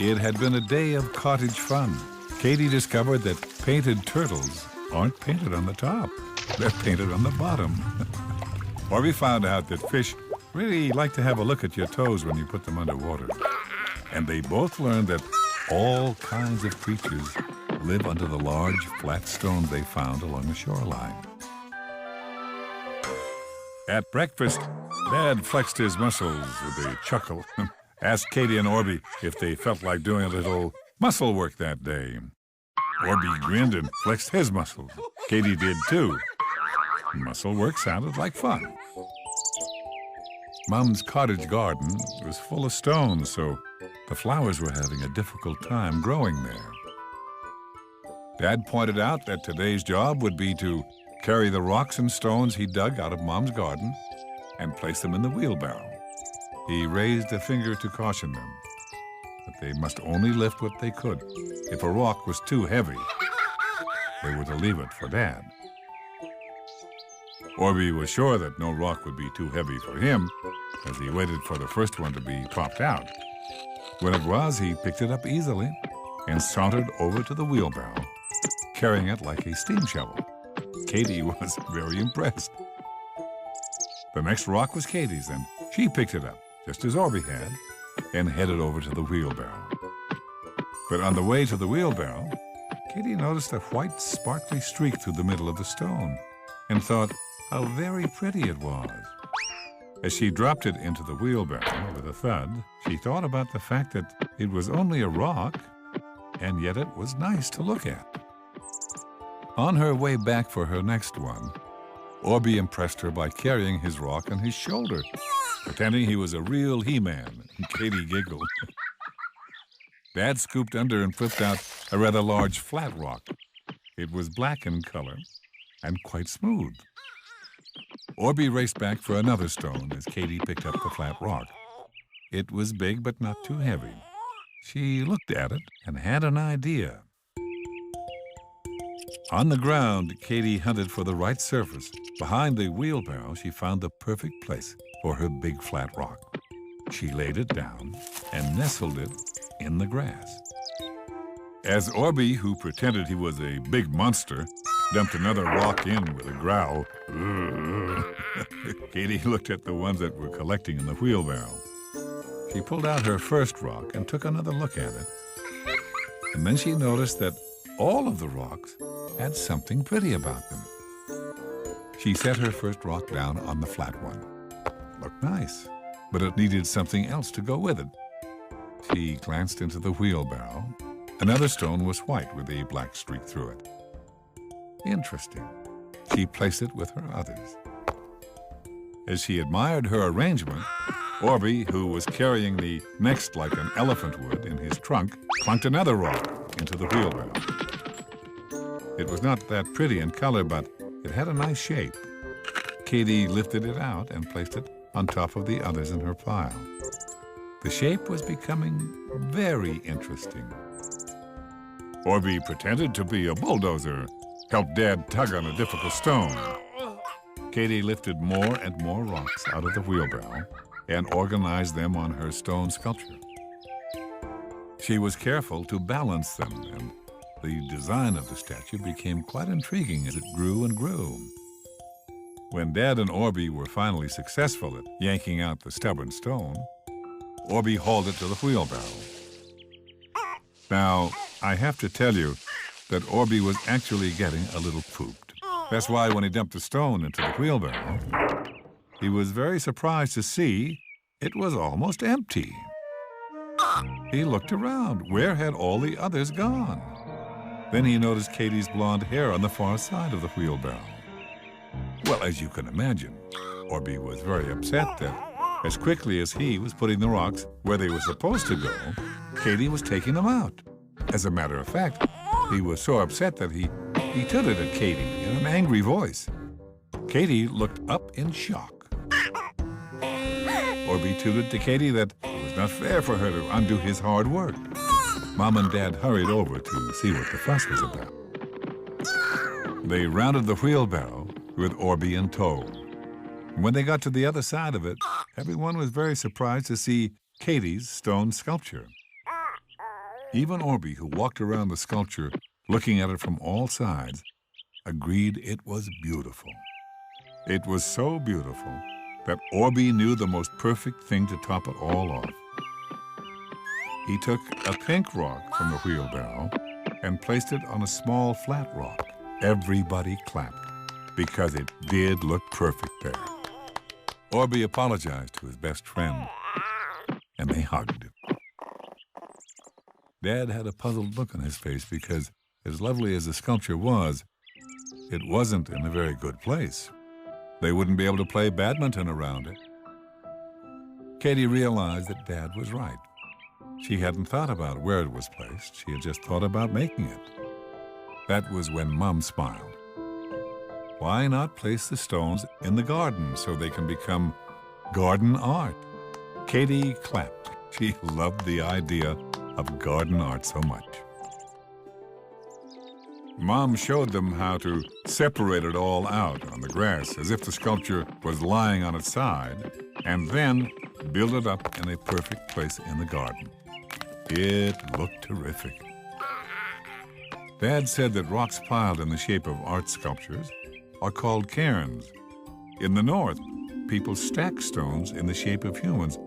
It had been a day of cottage fun. Katie discovered that painted turtles aren't painted on the top. They're painted on the bottom. Orbie found out that fish really like to have a look at your toes when you put them underwater. And they both learned that all kinds of creatures live under the large, flat stones they found along the shoreline. At breakfast, Dad flexed his muscles with a chuckle and asked Katie and Orbie if they felt like doing a little muscle work that day. Orbie grinned and flexed his muscles. Katie did too. Muscle work sounded like fun. Mom's cottage garden was full of stones, so the flowers were having a difficult time growing there. Dad pointed out that today's job would be to carry the rocks and stones he dug out of Mom's garden and place them in the wheelbarrow. He raised a finger to caution them that they must only lift what they could. If a rock was too heavy, they were to leave it for Dad. Orbie was sure that no rock would be too heavy for him, as he waited for the first one to be popped out. When it was, he picked it up easily and sauntered over to the wheelbarrow, carrying it like a steam shovel. Katie was very impressed. The next rock was Katie's, and she picked it up, just as Orbie had, and headed over to the wheelbarrow. But on the way to the wheelbarrow, Katie noticed a white, sparkly streak through the middle of the stone and thought how very pretty it was. As she dropped it into the wheelbarrow with a thud, she thought about the fact that it was only a rock, and yet it was nice to look at. On her way back for her next one, Orbie impressed her by carrying his rock on his shoulder, pretending he was a real He-Man, and Katie giggled. Dad scooped under and flipped out a rather large flat rock. It was black in color and quite smooth. Orbie raced back for another stone as Katie picked up the flat rock. It was big but not too heavy. She looked at it and had an idea. On the ground, Katie hunted for the right surface. Behind the wheelbarrow, she found the perfect place for her big flat rock. She laid it down and nestled it in the grass. As Orbie, who pretended he was a big monster, dumped another rock in with a growl, Katie looked at the ones that were collecting in the wheelbarrow. She pulled out her first rock and took another look at it. And then she noticed that all of the rocks had something pretty about them. She set her first rock down on the flat one. Looked nice, but it needed something else to go with it. She glanced into the wheelbarrow. Another stone was white with a black streak through it. Interesting. She placed it with her others. As she admired her arrangement, Orbie, who was carrying the next like an elephant would in his trunk, clunked another rock into the wheelbarrow. It was not that pretty in color, but it had a nice shape. Katie lifted it out and placed it on top of the others in her pile. The shape was becoming very interesting. Orbie pretended to be a bulldozer, helped Dad tug on a difficult stone. Katie lifted more and more rocks out of the wheelbarrow and organized them on her stone sculpture. She was careful to balance them, and the design of the statue became quite intriguing as it grew and grew. When Dad and Orbie were finally successful at yanking out the stubborn stone, Orbie hauled it to the wheelbarrow. Now, I have to tell you that Orbie was actually getting a little pooped. That's why when he dumped the stone into the wheelbarrow, he was very surprised to see it was almost empty. He looked around. Where had all the others gone? Then he noticed Katie's blonde hair on the far side of the wheelbarrow. Well, as you can imagine, Orbie was very upset that as quickly as he was putting the rocks where they were supposed to go, Katie was taking them out. As a matter of fact, he was so upset that he tooted at Katie in an angry voice. Katie looked up in shock. Orbie tooted to Katie that it was not fair for her to undo his hard work. Mom and Dad hurried over to see what the fuss was about. They rounded the wheelbarrow with Orbie in tow. When they got to the other side of it, everyone was very surprised to see Katie's stone sculpture. Even Orbie, who walked around the sculpture looking at it from all sides, agreed it was beautiful. It was so beautiful that Orbie knew the most perfect thing to top it all off. He took a pink rock from the wheelbarrow and placed it on a small flat rock. Everybody clapped because it did look perfect there. Orbie apologized to his best friend, and they hugged. Dad had a puzzled look on his face because, as lovely as the sculpture was, it wasn't in a very good place. They wouldn't be able to play badminton around it. Katie realized that Dad was right. She hadn't thought about where it was placed. She had just thought about making it. That was when Mom smiled. Why not place the stones in the garden so they can become garden art? Katie clapped. She loved the idea of garden art so much. Mom showed them how to separate it all out on the grass as if the sculpture was lying on its side, and then build it up in a perfect place in the garden. It looked terrific. Dad said that rocks piled in the shape of art sculptures are called cairns. In the north, people stack stones in the shape of humans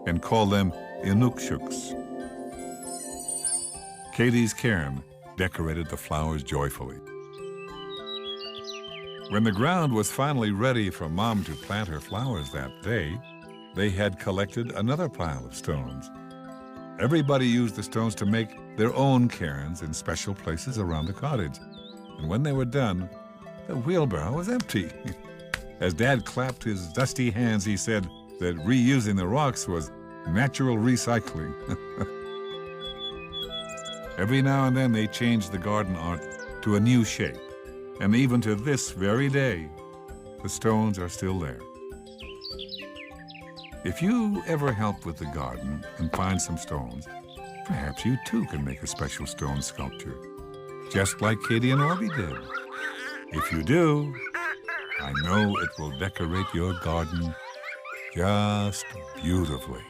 and call them inukshuks. Katie's cairn decorated the flowers joyfully. When the ground was finally ready for Mom to plant her flowers that day, they had collected another pile of stones. Everybody used the stones to make their own cairns in special places around the cottage. And when they were done, the wheelbarrow was empty. As Dad clapped his dusty hands, he said that reusing the rocks was natural recycling. Every now and then they changed the garden art to a new shape. And even to this very day, the stones are still there. If you ever help with the garden and find some stones, perhaps you too can make a special stone sculpture, just like Katie and Orbie did. If you do, I know it will decorate your garden just beautifully.